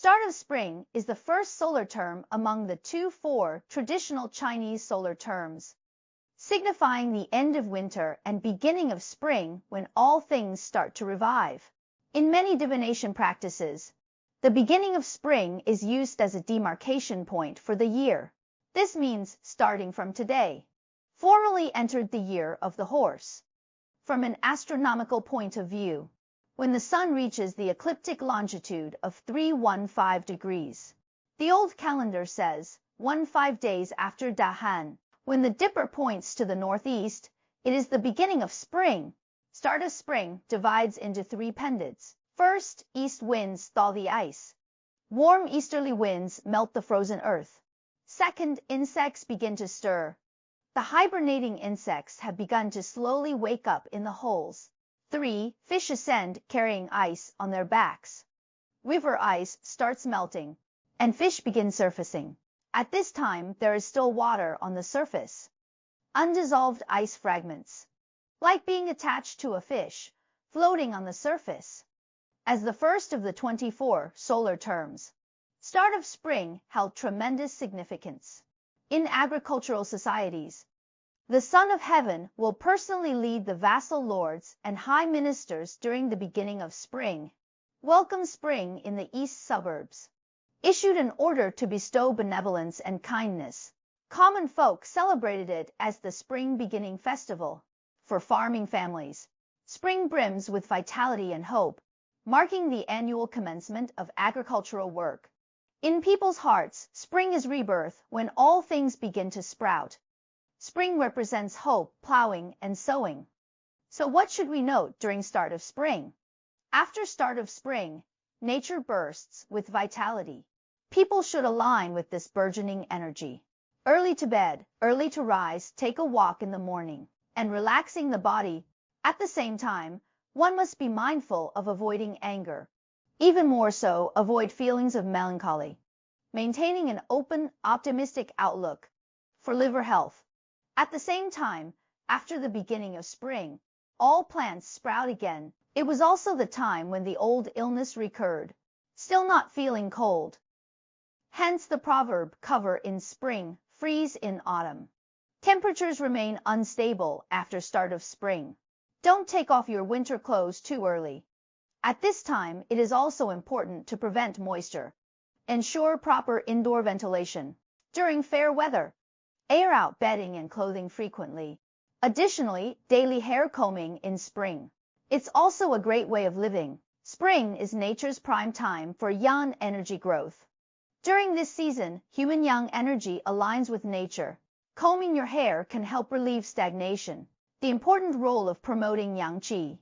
Start of spring is the first solar term among the 2-4 traditional Chinese solar terms, signifying the end of winter and beginning of spring when all things start to revive. In many divination practices, the beginning of spring is used as a demarcation point for the year. This means starting from today, formally entered the year of the horse. From an astronomical point of view, when the sun reaches the ecliptic longitude of 315 degrees, the old calendar says 15 days after Dahan. When the dipper points to the northeast, it is the beginning of spring. Start of spring divides into 3 periods. First, east winds thaw the ice. Warm easterly winds melt the frozen earth. Second, insects begin to stir. The hibernating insects have begun to slowly wake up in the holes. 3. Fish ascend carrying ice on their backs. River ice starts melting, and fish begin surfacing. At this time, there is still water on the surface. Undissolved ice fragments, like being attached to a fish, floating on the surface. As the first of the 24 solar terms, start of spring held tremendous significance. In agricultural societies, the Son of Heaven will personally lead the vassal lords and high ministers during the beginning of spring. Welcome Spring in the east suburbs issued an order to bestow benevolence and kindness. Common folk celebrated it as the Spring Beginning Festival. For farming families, spring brims with vitality and hope, marking the annual commencement of agricultural work. In people's hearts, spring is rebirth when all things begin to sprout. Spring represents hope, plowing, and sowing. So what should we note during start of spring? After start of spring, nature bursts with vitality. People should align with this burgeoning energy. Early to bed, early to rise, take a walk in the morning, and relaxing the body. At the same time, one must be mindful of avoiding anger. Even more so, avoid feelings of melancholy. Maintaining an open, optimistic outlook for liver health. At the same time, after the beginning of spring, all plants sprout again. It was also the time when the old illness recurred. Still not feeling cold. Hence the proverb, cover in spring, freeze in autumn. Temperatures remain unstable after start of spring. Don't take off your winter clothes too early. At this time, it is also important to prevent moisture. Ensure proper indoor ventilation. During fair weather, air out bedding and clothing frequently. Additionally, daily hair combing in spring. It's also a great way of living. Spring is nature's prime time for yang energy growth. During this season, human yang energy aligns with nature. Combing your hair can help relieve stagnation. The important role of promoting yang qi.